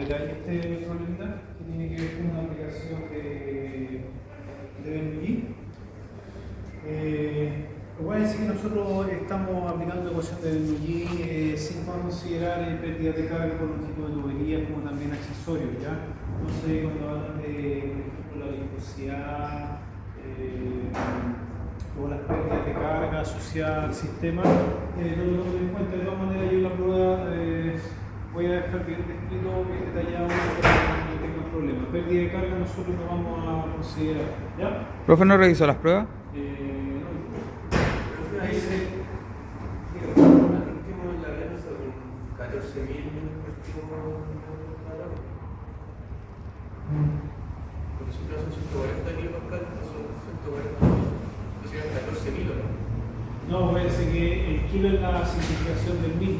mira, este problemita que tiene que ver con una aplicación de Bernoulli. Voy a decir que nosotros estamos aplicando ecuación de Bernoulli sin considerar pérdidas de carga por un tipo de tuberías como también accesorios, ¿ya? Entonces, cuando hablan de, por ejemplo, la viscosidad o las pérdidas de carga asociadas al sistema, no lo tomen en cuenta. De todas maneras, yo en la prueba voy a dejar bien descrito, bien detallado para que no tengan problemas. Pérdida de carga nosotros no vamos a considerar, ¿ya? ¿Profe no revisó las pruebas? Porque si no son 140 kilopascal, son 140, pues serían 14.000, ¿no? No, parece que el kilo es la significación del mil.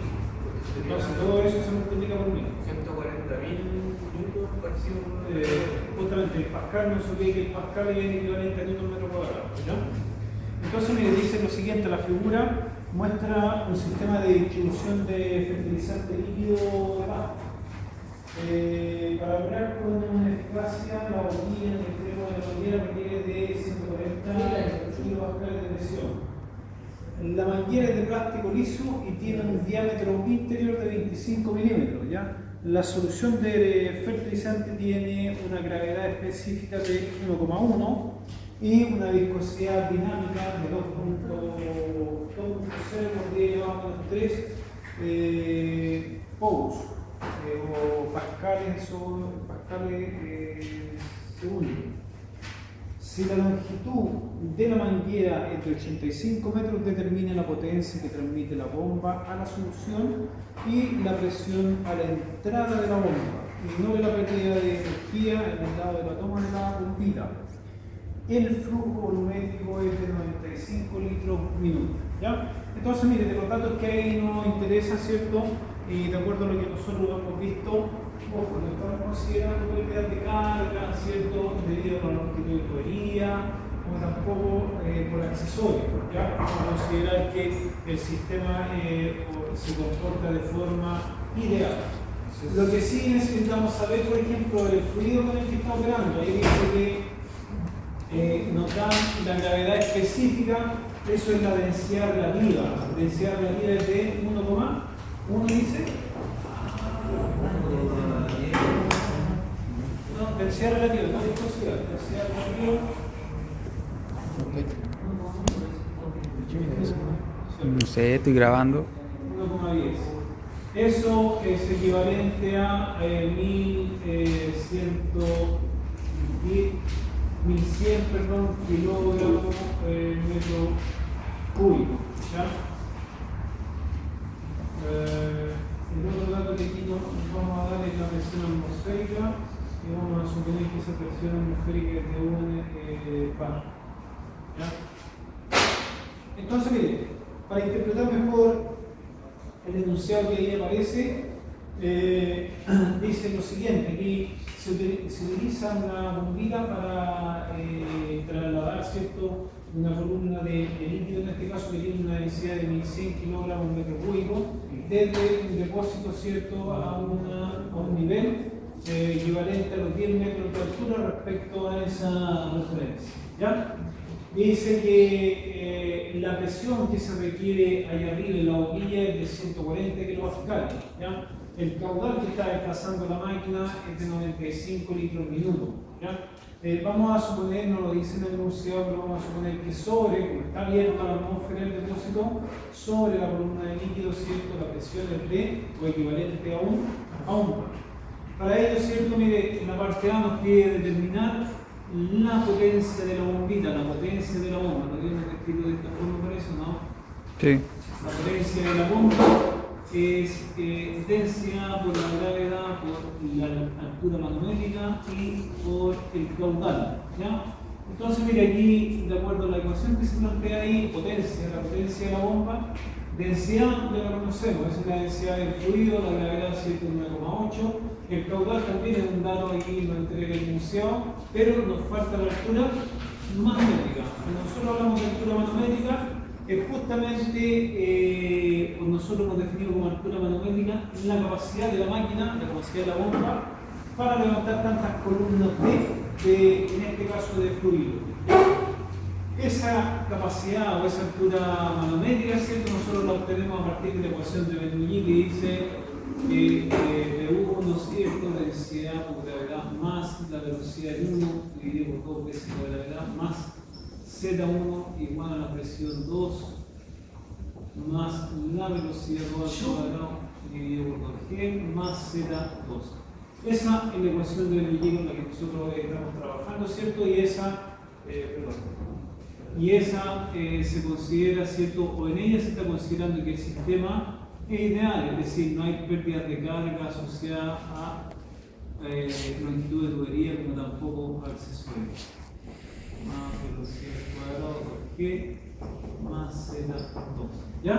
Entonces todo eso se multiplica por mil. 140.000 minutos parecido Justamente el pascal no se olvide que el pascal es el equivalente a newton metro cuadrado, ¿ya? Entonces me dice lo siguiente, la figura muestra un sistema de distribución de fertilizante líquido de pasto. Para lograr con una eficacia, la boquilla en el extremo de la manguera requiere de 140 kilopascales de presión. La manguera es de plástico liso y tiene un diámetro interior de 25 milímetros, ¿ya? La solución de fertilizante tiene una gravedad específica de 1,1 y una viscosidad dinámica de 2.0 por 10 elevado a menos 3 Pouls o pascales segundo. Si la longitud de la manguera es de 85 metros, determina la potencia que transmite la bomba a la solución y la presión a la entrada de la bomba, y no de la pérdida de energía en el lado de la toma de la bombita. El flujo volumétrico es de 95 litros minuto, ¿ya? Entonces, mire, de los datos que ahí nos interesa, ¿cierto? Y de acuerdo a lo que nosotros hemos visto, ojo, no estamos considerando pérdidas de carga, ¿cierto? Debido a la longitud de tubería, como tampoco por accesorios, ¿ya? Vamos a considerar que el sistema se comporta de forma ideal. Lo que sí necesitamos saber, por ejemplo, el fluido con el que está operando. Ahí dice que nos dan la gravedad específica, eso es la densidad relativa. La densidad relativa es de 1,1, dice. No, densidad relativa, no viscosidad. Densidad relativa. No sé, estoy grabando. 1,10. Eso es equivalente a 1100 kilogramos metro cúbico, ¿ya? El otro dato que aquí nos vamos a dar es la presión atmosférica y vamos a suponer que esa presión atmosférica es de 1 bar, ¿ya? Entonces, mire, para interpretar mejor el enunciado que ahí aparece, dice lo siguiente, que se utiliza una bombita para trasladar, ¿cierto?, una columna de líquido, en este caso que tiene una densidad de 1100 kilogramos metro cúbico, desde un depósito, ¿cierto?, a un nivel equivalente a los 10 metros de altura respecto a esa referencia, ¿ya? Dice que la presión que se requiere allá arriba en la boquilla es de 140 kilopascales, ¿ya? El caudal que está desplazando la máquina es de 95 litros minuto, ¿ya? Vamos a suponer, no lo dice en el enunciado, pero vamos a suponer que sobre, como está abierto a la atmósfera del depósito, sobre la columna de líquido, ¿cierto?, la presión es de, o equivalente a un bar. Para ello, ¿cierto?, mire, en la parte A nos pide determinar la potencia de la bombita, la potencia de la bomba. ¿No tiene escrito de esta forma por eso, no? Sí. La potencia de la bomba es potencia por la gravedad, por la altura manométrica y por el caudal, ¿ya? Entonces, mire, aquí, de acuerdo a la ecuación que se plantea ahí, la potencia de la bomba, densidad ya la conocemos, esa es la densidad del fluido, la gravedad es 9,8. El caudal también es un dato aquí, lo entrega el enunciado, pero nos falta la altura manométrica. Cuando nosotros hablamos de altura manométrica, es justamente nosotros hemos definido como altura manométrica la capacidad de la máquina, la capacidad de la bomba para levantar tantas columnas en este caso de fluido. Esa capacidad o esa altura manométrica, ¿cierto? Nosotros la obtenemos a partir de la ecuación de Bernoulli que dice que V1, ¿cierto? La densidad por gravedad más la velocidad de 1 dividido por 2 veces la gravedad más Z1 igual a la presión 2 más la velocidad 2 al cuadrado dividido por 2G más Z2. Esa es la ecuación de Bernoulli con la que nosotros estamos trabajando, ¿cierto? Y esa se considera, ¿cierto? O en ella se está considerando que el sistema es ideal, es decir, no hay pérdidas de carga asociadas a longitud de tubería como tampoco accesorios. Más velocidad al cuadrado por G más Z2. ¿Ya?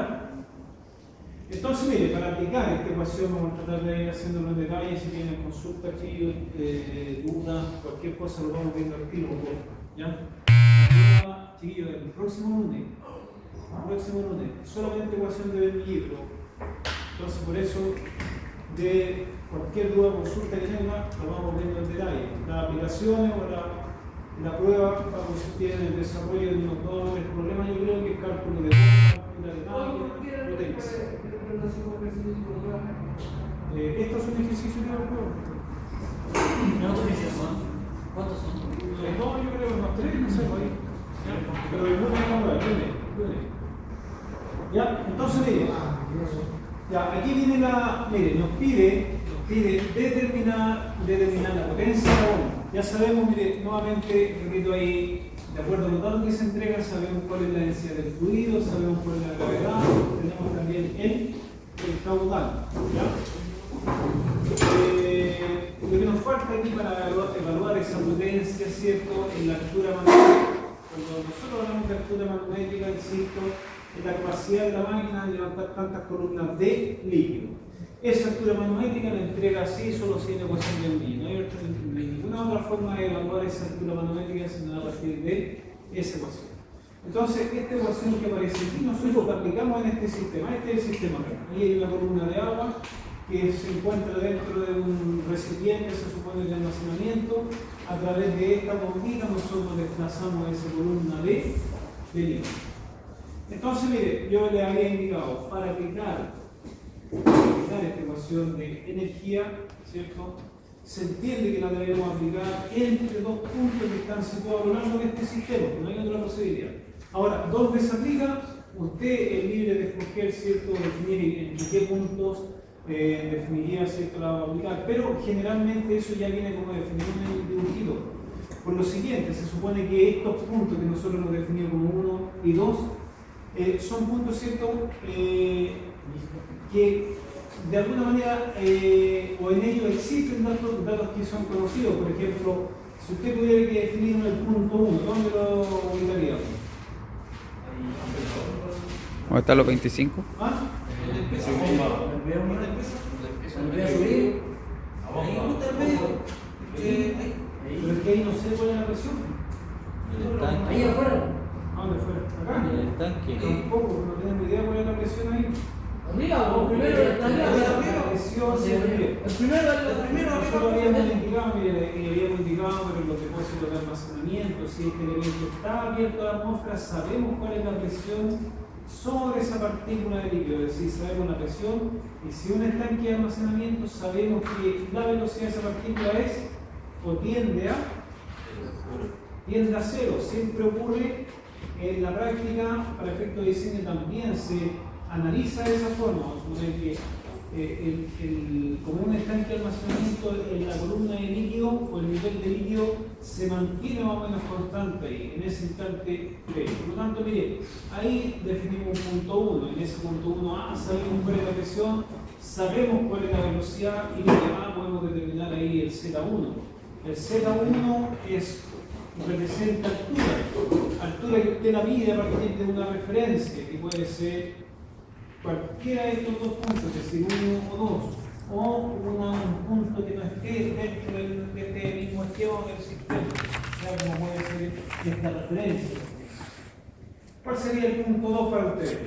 Entonces, mire, para aplicar esta ecuación vamos a tratar de ir haciéndolo en detalle. Si tienen consultas, chicos, dudas, cualquier cosa lo vamos viendo al tiro. ¿Ya? Chiquillos, el próximo lunes, solamente ecuación de Bernoulli. Entonces, por eso, de cualquier duda o consulta que tenga, lo vamos viendo en detalle. Las aplicaciones o la prueba para que ustedes tienen el desarrollo de unos 2 o 3 problemas, yo creo que el cálculo de bomba, de máquina, potencia. Esto es un ejercicio de la prueba. ¿Cuántos son? No, yo creo que unos 3, no sé, ahí. Pero el lunes vamos a ver, lunes. Ya, entonces mire, ya, aquí viene nos pide determinar la potencia. Ya sabemos, mire, nuevamente, repito ahí, de acuerdo a los datos que se entregan, sabemos cuál es la densidad del fluido, sabemos cuál es la gravedad, tenemos también el caudal. ¿Ya? Lo que nos falta aquí para evaluar esa potencia, ¿cierto?, en la altura manométrica. Cuando nosotros hablamos de altura manométrica, insisto, es la capacidad de la máquina de levantar tantas columnas de líquido. Esa altura manométrica la entrega así, solo si hay ecuación de Bernoulli. No hay ninguna otra forma de evaluar esa altura manométrica sino a partir de esa ecuación. Entonces, esta ecuación que aparece aquí, nosotros la aplicamos en este sistema. Este es el sistema acá. Ahí hay una columna de agua que se encuentra dentro de un recipiente, se supone, de almacenamiento. A través de esta bombita nosotros desplazamos esa columna de líquido. Entonces, mire, yo le había indicado, para aplicar esta ecuación de energía, ¿cierto? Se entiende que la debemos aplicar entre 2 puntos que están situados a lo largo de este sistema, no hay otra posibilidad. Ahora, ¿dónde se aplica? Usted es libre de escoger, ¿cierto?, definir en qué puntos definiría, ¿cierto?, la va a aplicar, pero generalmente eso ya viene como definido en el dibujito. Por lo siguiente, se supone que estos puntos que nosotros los definimos como 1 y 2 son puntos, ¿cierto?, que de alguna manera o en ellos existen datos que son conocidos. Por ejemplo, si usted tuviera que definir el punto 1, ¿dónde lo ubicaría? ¿Dónde están los 25? ¿Ah? Pero es que ahí no sé cuál es la presión. Ahí afuera. ¿A dónde fue? ¿Acá? En el tanque. Tampoco, no tengo idea cuál es la presión ahí. Arriba, o primero está arriba. La presión, El primero, nosotros habíamos indicado, pero los depósitos de almacenamiento, si este elemento está abierto a la atmósfera, sabemos cuál es la presión sobre esa partícula de líquido, es decir, sabemos la presión, y si un estanque de almacenamiento, sabemos que la velocidad de esa partícula es, o tiende a cero. Siempre ocurre en la práctica, para efectos de diseño también se analiza de esa forma. Que como un estanque de almacenamiento, la columna de líquido o el nivel de líquido se mantiene más o menos constante ahí, en ese instante T. Por lo tanto, mire, ahí definimos un punto 1. En ese punto 1A sabemos cuál es la presión, sabemos cuál es la velocidad y lo demás podemos determinar ahí el Z1. El Z1 representa altura que usted la mide a partir de una referencia, que puede ser cualquiera de estos 2 puntos, es decir, 1 o 2, o un punto que no esté dentro de este mismo esquema del sistema, ya como puede ser esta referencia. ¿Cuál sería el punto 2 para ustedes?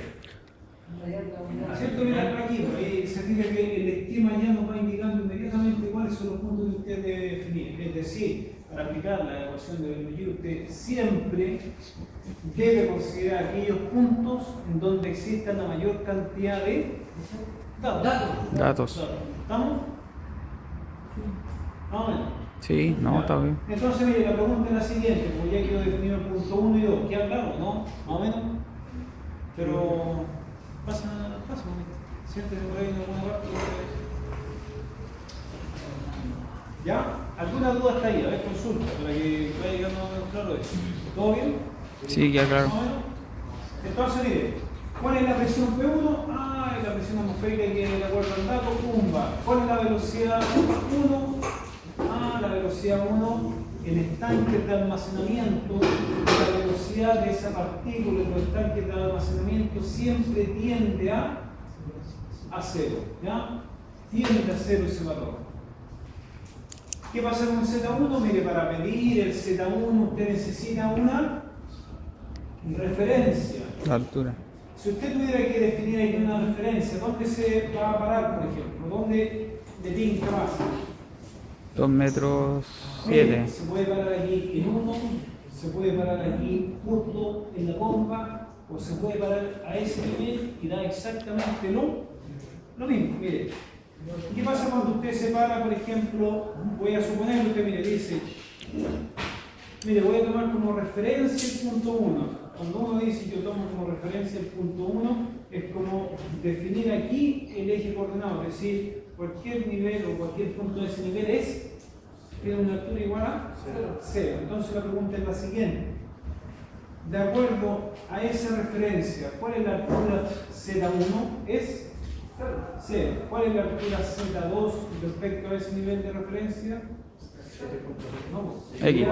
¿Cierto? Mira, aquí, por ahí se fija que el esquema ya nos va indicando inmediatamente cuáles son los puntos que usted debe definir. Es decir, para aplicar la ecuación de Bernoulli, usted siempre debe considerar aquellos puntos en donde exista la mayor cantidad de datos. ¿Estamos? ¿Vamos a ver? Sí, no, está bien. Entonces, mire, la pregunta es la siguiente, porque ya quedó definido el punto 1 y 2. ¿Queda claro, no? Más o menos. Pero pasa un momento. Siéntese por ahí en alguna parte. ¿Ya? ¿Alguna duda hasta ahí? A ver, consulta, para que vaya llegando más o menos claro eso. ¿Todo bien? Sí, ya claro. ¿Más o menos? Entonces, mire, ¿cuál es la presión P1? Ah, es la presión atmosférica que de acuerdo al dato, pumba. ¿Cuál es la velocidad 1? Ah, la velocidad 1 en estanques de almacenamiento, la velocidad de esa partícula en los estanques de almacenamiento siempre tiende a cero, ¿ya? Tiende a cero ese valor. ¿Qué pasa con Z1? Mire, para medir el Z1 usted necesita una referencia. La altura. Si usted tuviera que definir aquí una referencia, ¿dónde se va a parar, por ejemplo? ¿Dónde le tinca más? 2 metros Mire, 7. se puede parar aquí en 1, se puede parar aquí justo en la bomba, o se puede parar a ese nivel y da exactamente lo mismo. Mire, ¿qué pasa cuando usted se para, por ejemplo? Voy a suponer que usted, mire, dice, mire, voy a tomar como referencia el punto 1. Cuando uno dice yo tomo como referencia el punto 1, es como definir aquí el eje coordenado, es decir, cualquier nivel o cualquier punto de ese nivel tiene una altura igual a 0. Entonces la pregunta es la siguiente. De acuerdo a esa referencia, ¿cuál es la altura Z1? Es 0. ¿Cuál es la altura Z2 respecto a ese nivel de referencia? No, X.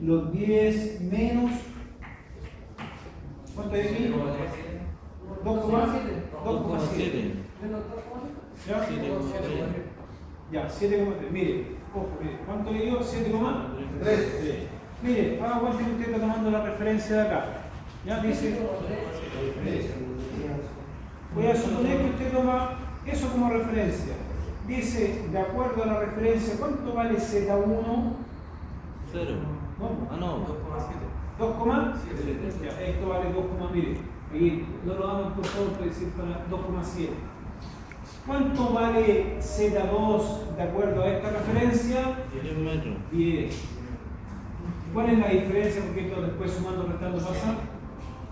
los 10 menos. ¿Cuánto hay aquí? 2,7. ¿Ya? Ya, 7,3. Mire, ojo, mire, ¿cuánto le dio? 7,3. Mire, haga cuenta que usted está tomando la referencia de acá. Ya dice. Voy a suponer que usted toma eso como referencia. Dice, de acuerdo a la referencia, ¿cuánto vale Z1? 0. ¿No? Ah, no, 2,7. 2,7. Ya, esto vale 2, mire, aquí no lo damos por favor para decir para 2,7. ¿Cuánto vale Z2 de acuerdo a esta referencia? 10 metros. 10. ¿Cuál es la diferencia? Porque esto después sumando, restando pasa.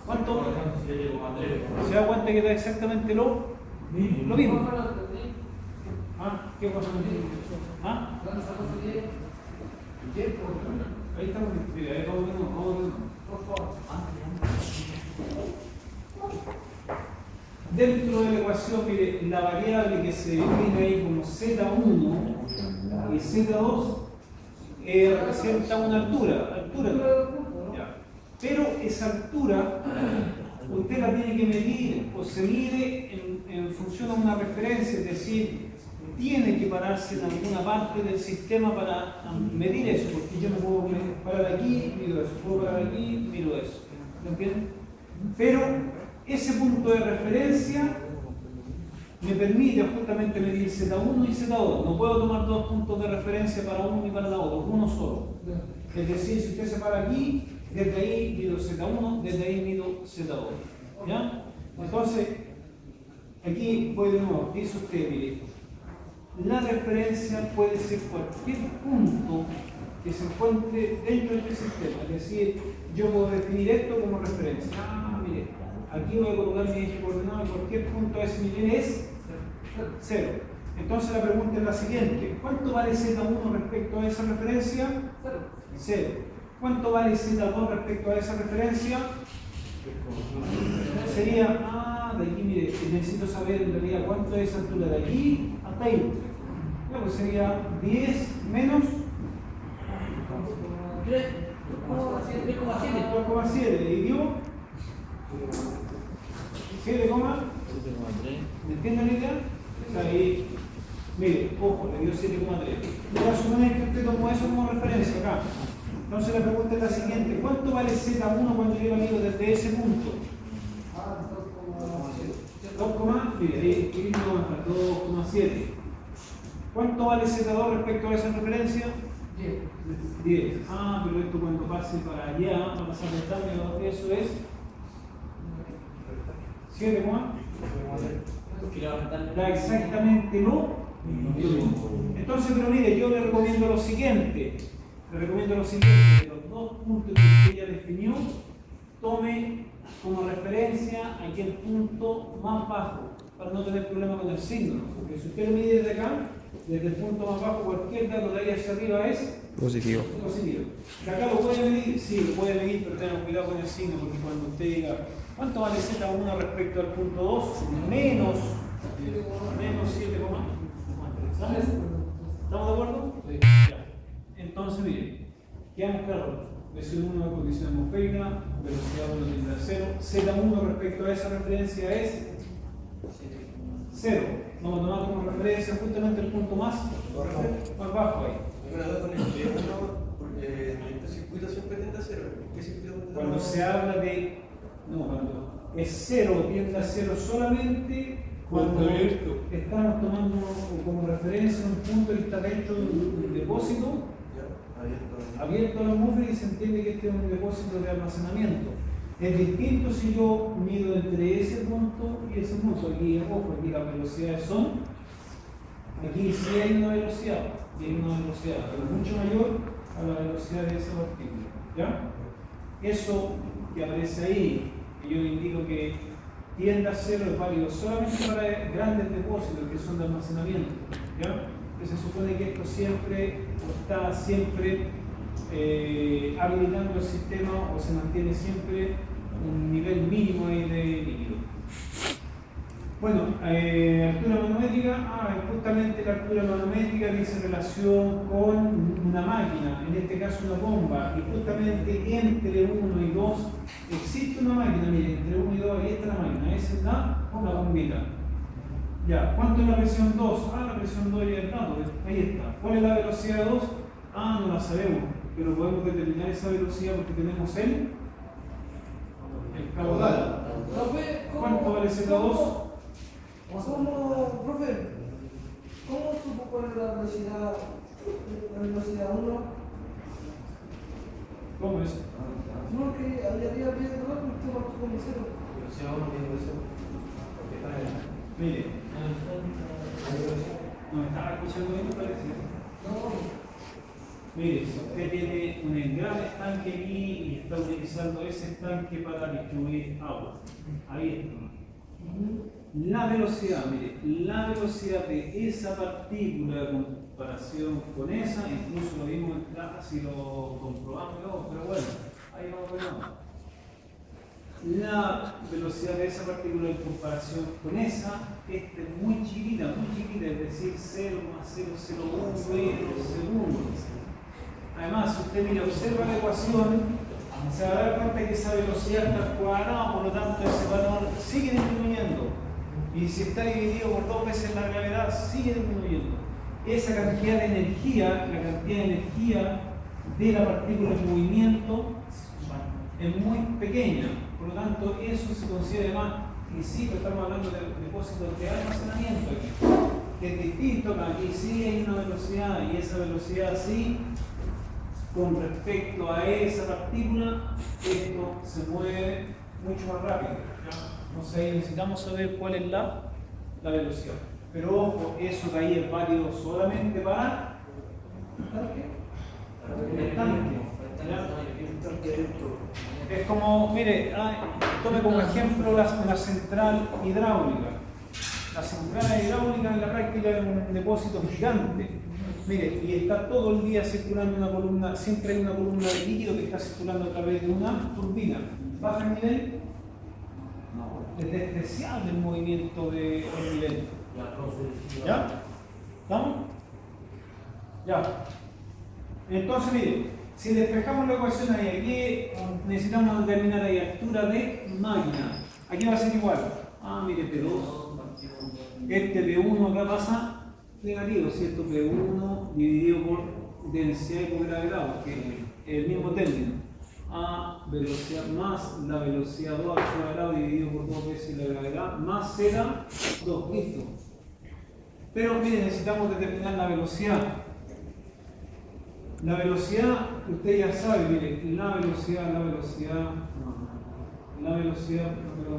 ¿Cuánto? 7,3. ¿Se da cuenta que da exactamente lo mismo? ¿Ah? ¿Qué cosa no entiende? ¿Ah? Ahí estamos. Mira, ahí vamos de nuevo. Dentro de la ecuación, mire, la variable que se define ahí como Z1 y Z2 representa una altura. Ya. Pero esa altura usted la tiene que medir o se mide en función a una referencia, es decir, tiene que pararse en alguna parte del sistema para medir eso, porque yo me puedo parar aquí, mido eso, puedo parar aquí, miro eso. ¿Lo entienden? Pero ese punto de referencia me permite justamente medir Z1 y Z2. No puedo tomar dos puntos de referencia para uno y para la otro, uno solo. Es decir, si usted se para aquí, desde ahí mido Z1, desde ahí mido Z2. ¿Ya? Entonces, aquí voy de nuevo, dice usted, mire, la referencia puede ser cualquier punto que se encuentre dentro de este sistema. Es decir, yo puedo definir esto como referencia. Ah, mire, aquí voy a colocar mi eje coordenado y cualquier punto a ese nivel es 0. Entonces la pregunta es la siguiente. ¿Cuánto vale Z1 respecto a esa referencia? 0. ¿Cuánto vale Z2 respecto a esa referencia? Sería, de aquí, mire, necesito saber en realidad cuánto es esa altura de aquí hasta ahí. Bueno, pues sería 10 menos 3,7 y dio 7, ¿me entienden la idea? O sea, ahí, mire, ojo, le dio 7,3. Voy a suponer que usted tomó eso como referencia acá. Entonces la pregunta es la siguiente: ¿cuánto vale Z1 cuando yo lo mido desde ese punto? Mire, ahí escribimos 2,7. ¿Cuánto vale Z2 respecto a esa referencia? 10. Ah, pero esto cuando pase para allá, va a pasar el cambio, eso es 7, da exactamente lo mismo. Entonces, pero mire, yo le recomiendo lo siguiente. De los dos puntos que ella definió, tome como referencia aquel punto más bajo, para no tener problema con el signo. Porque si usted lo mide desde acá, desde el punto más bajo, cualquier dato de ahí hacia arriba es Positivo. positivo. De acá lo puede medir, sí, lo puede medir, pero tengan cuidado con el signo, porque cuando usted diga, ¿cuánto vale Z1 respecto al punto 2? Menos 7, ¿estamos de acuerdo? Sí. Ya. Entonces, mire, quedamos claros. Presión 1 de condición atmosférica, velocidad 1 tiende a 0. Z1 respecto a esa referencia es 0. Vamos a tomar como referencia justamente el punto más bajo ahí. Una duda con el teléfono, porque en este circuito siempre tiende a 0. ¿Qué circuito tiende a 0? Cuando se habla de. No, cuando es 0, tiende a 0 solamente cuando estamos tomando como referencia un punto que está dentro de un depósito abierto a la atmósfera y se entiende que este es un depósito de almacenamiento. Es distinto si yo mido entre ese punto y ese punto. Aquí, ojo, aquí las velocidades son. Aquí sí hay una velocidad, pero mucho mayor a la velocidad de esa partícula. ¿Ya? Eso que aparece ahí, que yo le indico que tiende a 0, es válido solamente para grandes depósitos que son de almacenamiento. ¿Ya? Que se supone que esto está siempre habilitando el sistema o se mantiene siempre un nivel mínimo ahí de líquido. Bueno, altura manométrica, justamente la altura manométrica dice relación con una máquina, en este caso una bomba, y justamente entre 1 y 2 existe una máquina, mire, entre 1 y 2 ahí está la máquina, esa es una bombita. Ya, ¿cuánto es la presión 2? La presión 2 ya es dato, ahí está. ¿Cuál es la velocidad 2? No la sabemos, pero podemos determinar esa velocidad porque tenemos el caudal. ¿Cuánto vale Z2? Profe, ¿cómo supo cuál es la velocidad 1? ¿Cómo es? No, que había viendo algo y usted marcó como 0. Velocidad 1 tiende a 0. Porque está en el. Mire, no estaba escuchando bien, parece. No. Mire, si usted tiene un gran estanque aquí y está utilizando ese estanque para distribuir agua, ahí está. La velocidad, mire, la velocidad de esa partícula en comparación con esa, incluso lo vimos en clase y lo comprobamos, pero bueno, ahí vamos a ver. La velocidad de esa partícula en comparación con esa es muy chiquita, es decir, 0,001 segundos. Además, si usted mira, observa la ecuación, se va a dar cuenta que esa velocidad está al cuadrado, por lo tanto ese valor sigue disminuyendo. Y si está dividido por 2 veces la gravedad, sigue disminuyendo. Esa cantidad de energía, la cantidad de energía de la partícula en movimiento es muy pequeña. Por lo tanto, eso se considera más, y sí, pero estamos hablando de depósitos de almacenamiento aquí. Es distinto, aquí sí hay una velocidad, y esa velocidad sí, con respecto a esa partícula, esto se mueve mucho más rápido. ¿Ya? Entonces necesitamos saber cuál es la velocidad. Pero ojo, eso de ahí es válido solamente para el tanque. Es como, mire, tome como ejemplo una central hidráulica. La central hidráulica en la práctica es un depósito gigante. Mire, y está todo el día circulando una columna, siempre hay una columna de líquido que está circulando a través de una turbina. ¿Baja el nivel? No, es despreciable el movimiento del nivel. ¿Ya? ¿Estamos? Ya. Entonces, mire, si despejamos la ecuación ahí, aquí necesitamos determinar ahí altura de máquina. Aquí va a ser igual. Mire, P2. Este P1 acá pasa negativo, ¿cierto? P1 dividido por densidad y por gravedad, porque es el mismo término. A velocidad más la velocidad 2 al cuadrado dividido por 2 veces la gravedad más Z 2, listo. Pero miren, necesitamos determinar la velocidad. La velocidad, usted ya sabe, miren, la velocidad, no me lo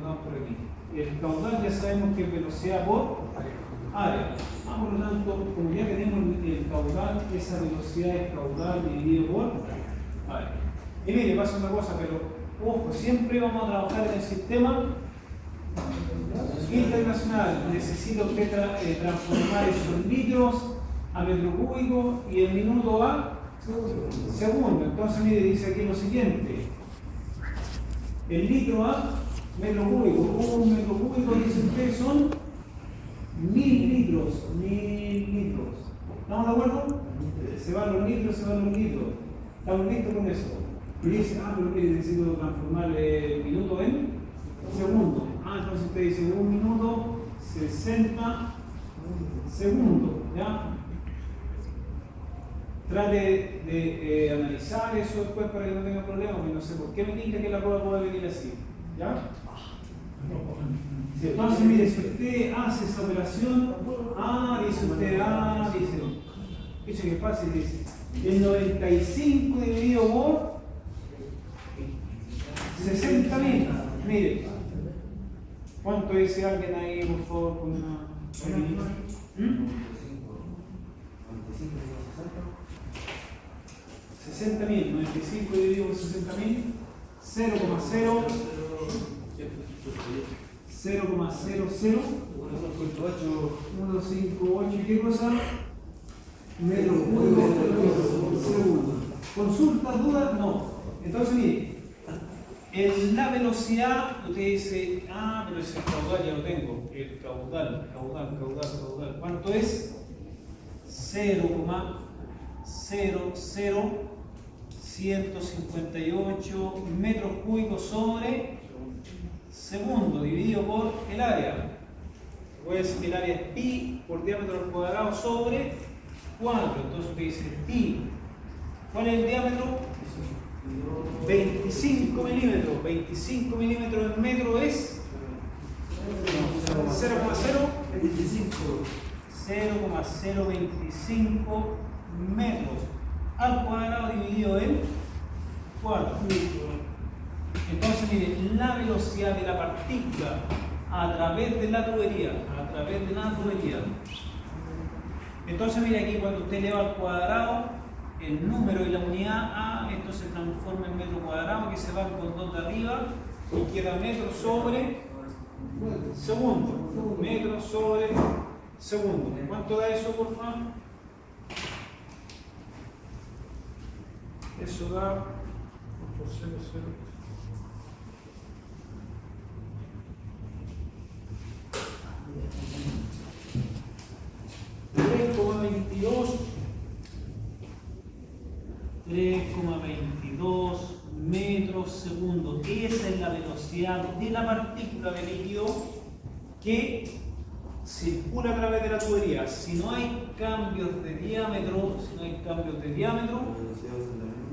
damos por aquí. El caudal ya sabemos que es velocidad por área. Por lo tanto, como ya tenemos el caudal, esa velocidad es caudal dividido por área. Y mire, pasa una cosa, pero ojo, siempre vamos a trabajar en el sistema internacional. Necesita usted transformar esos litros a metro cúbico y el minuto a segundo. Entonces, mire, dice aquí lo siguiente: el litro a metro cúbico. Un metro cúbico, dice usted, son 1000 litros. 1000 litros. ¿Estamos de acuerdo? Se van los litros, ¿Estamos listos con eso? Y dice, pero que necesito transformar el minuto en segundo. Entonces usted dice 1 minuto 60 segundos, ¿ya? Trate de analizar eso después para que no tenga problemas, porque no sé por qué me indica que la prueba puede venir así, ¿ya? Entonces, mire, si usted hace esa operación, dice usted, dice que fácil, dice, el 95 dividido por 60.000, mire, ¿cuánto dice alguien ahí, por favor, con una... 60.000, 95 dividido por 60.000, 0,0 158, ¿qué cosa? Metro cúbico por segundo. ¿Consulta, dudas? No. Entonces, mire, en la velocidad, usted dice, pero ese caudal ya lo tengo. El caudal. ¿Cuánto es? 0,00158 metros cúbicos sobre segundo, dividido por el área. Voy a decir que el área es pi por diámetro al cuadrado sobre 4. Entonces usted dice pi. ¿Cuál es el diámetro? 25 milímetros. 25 milímetros en metro es 0,025 metros al cuadrado dividido en 4. Entonces, mire, la velocidad de la partícula a través de la tubería, Entonces, mire aquí, cuando usted eleva al cuadrado el número y la unidad A, esto se transforma en metro cuadrado, que se va con 2 de arriba y queda metro sobre segundo. Metro sobre segundo. ¿Cuánto da eso, por favor? Eso da por 0,0. 3,22 metros segundo. Esa es la velocidad de la partícula de líquido que circula a través de la tubería. Si no hay cambios de diámetro,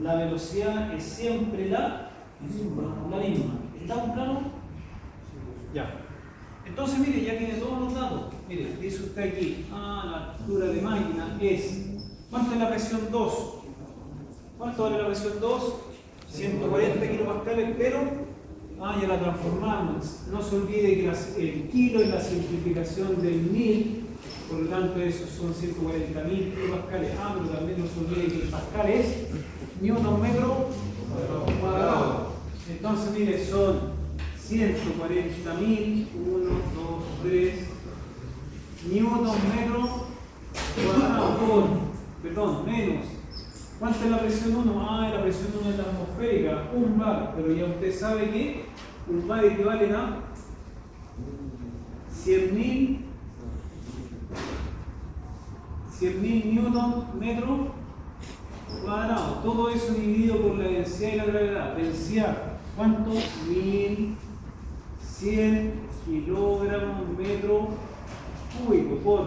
la velocidad es siempre la misma. ¿Estamos claros? Ya. Entonces, mire, ya tiene todos los datos. Mire, dice usted aquí, la altura de máquina es... ¿Cuánto es la presión 2? ¿Cuánto vale la presión 2? 140 kilopascales, pero ya la transformamos. No se olvide que el kilo es la simplificación del 1000, por lo tanto, esos son 140.000 kilopascales. Pero también no se olvide que el pascal es newton metro cuadrado. Entonces, mire, son 140.000, 1, 2, 3 newton metro cuadrado menos. ¿Cuánta es la presión 1? La presión 1 es la atmosférica, 1 bar, pero ya usted sabe que 1 bar equivale a 100.000 newton metro cuadrado. Todo eso dividido por la densidad y la gravedad. Densidad, ¿cuánto? 1100 kilogramos metro cúbico por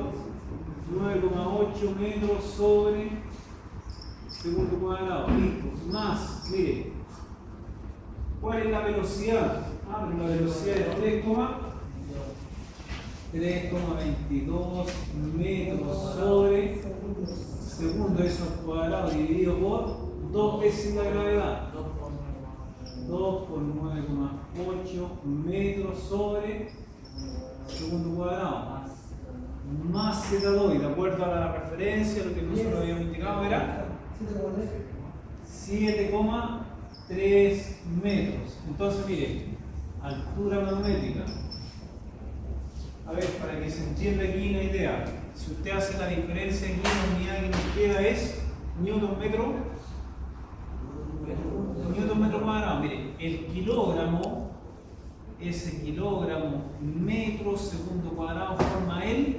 9,8 metros sobre segundo cuadrado. Listo. Más, mire, ¿Cuál es la velocidad? Pero la velocidad es 3,22 metros sobre segundo, eso al cuadrado dividido por 2 veces la gravedad. 2 por 9,8 metros sobre segundo cuadrado. Más Z2, y de acuerdo a la referencia, lo que nosotros habíamos indicado era 7,3 metros. Entonces, mire, altura manométrica. A ver, para que se entienda aquí la idea, si usted hace la diferencia aquí, la unidad que nos queda es newton metro cuadrado. Mire, el kilogramo, ese kilogramo metro segundo cuadrado forma el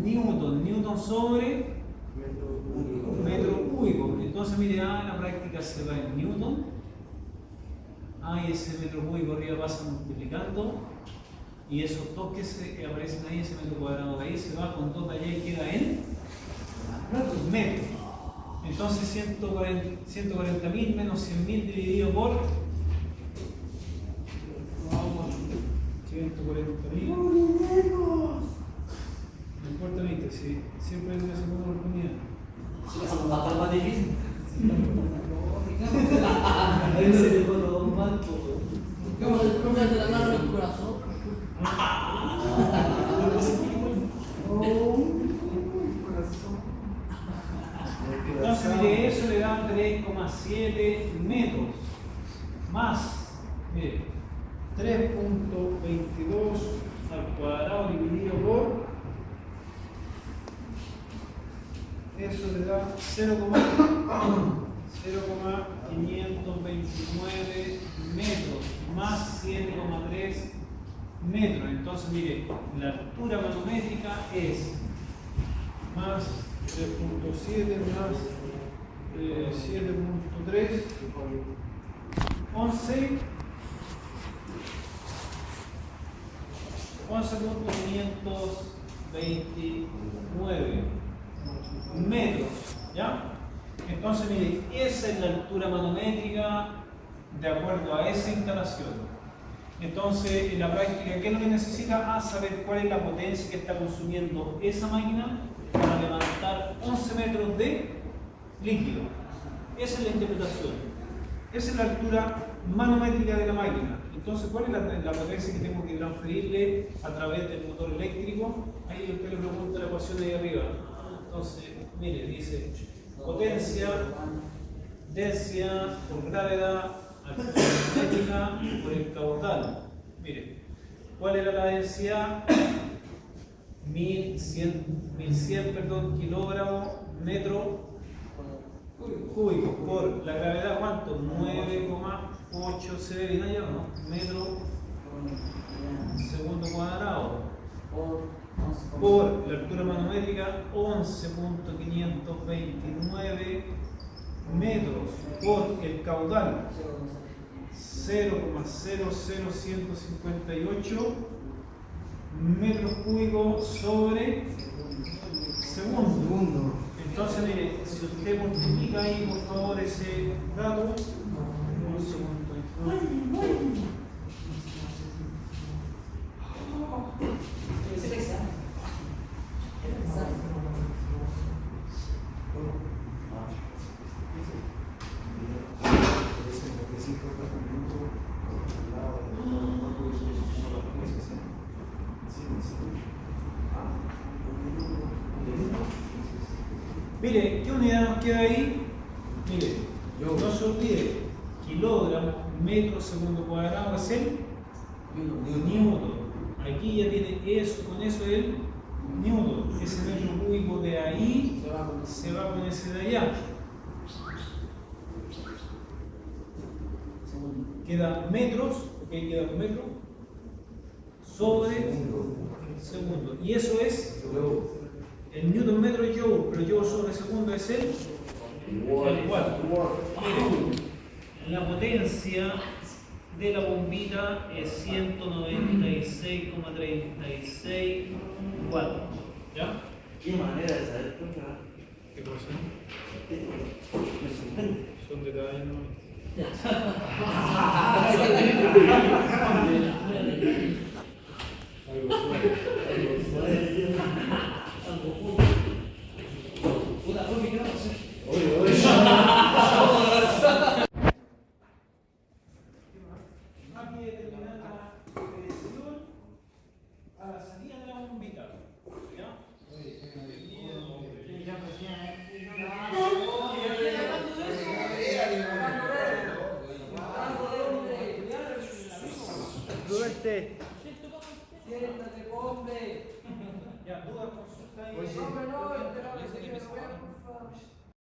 newton sobre metro cúbico. Entonces, mire, en la práctica se va en newton. Y ese metro cúbico arriba pasa multiplicando. Y esos dos que aparecen ahí, ese metro cuadrado de ahí, se va con 2 de allá y queda en metros. Entonces 140.000 menos 100.000 dividido por 140.000. No importa, viste, si siempre hay una segunda oportunidad. Va a estar más difícil. Ahí se le fue todo mal. Póngase la mano en el corazón. Entonces, mire, eso le da 3,7 metros más, mire, 3,22 al cuadrado dividido por, eso le da 0,529 metros más 7,3 metros. Entonces, mire, la altura manométrica es más 3.7 más 7.3, 11.529 metros, ¿ya? Entonces, mire, esa es la altura manométrica de acuerdo a esa instalación. Entonces, en la práctica, ¿qué es lo que necesita? Saber cuál es la potencia que está consumiendo esa máquina para levantar 11 metros de líquido. Esa es la interpretación. Esa es la altura manométrica de la máquina. Entonces, ¿cuál es la potencia que tengo que transferirle a través del motor eléctrico? Ahí usted le pregunta la ecuación de ahí arriba. Entonces, mire, dice potencia, densidad por gravedad, altura manométrica por el caudal. Mire, ¿cuál era la densidad? 1100 kilogramos metro cúbico por la gravedad, ¿cuánto? 9,8 se ve bien allá, ¿no? Metro segundo cuadrado por la altura manométrica 11.529 metros por el caudal 0,00158 metros cúbicos sobre segundo. Entonces, mire, si usted multiplica ahí, por favor, ese dato, un segundo. Mire, ¿qué unidad nos queda ahí? Mire, no se olvide, kilogramo, metro segundo cuadrado es el newton. Aquí ya tiene eso, con eso el newton. Ese metro cúbico de ahí se va con ese de allá. Queda metros, ok, queda un metro sobre segundo. Y eso es el newton metro es joule, pero joule sobre segundo es el watt. La potencia de la bombita es 196,36 watts. ¿Ya? ¿Qué manera de saber? ¿Qué cosa? Son detalles, ¿no? suerte. Siéntate, hombre. Ya, dudas, consultas. Hombre, no, espérame, que lo vea, por favor.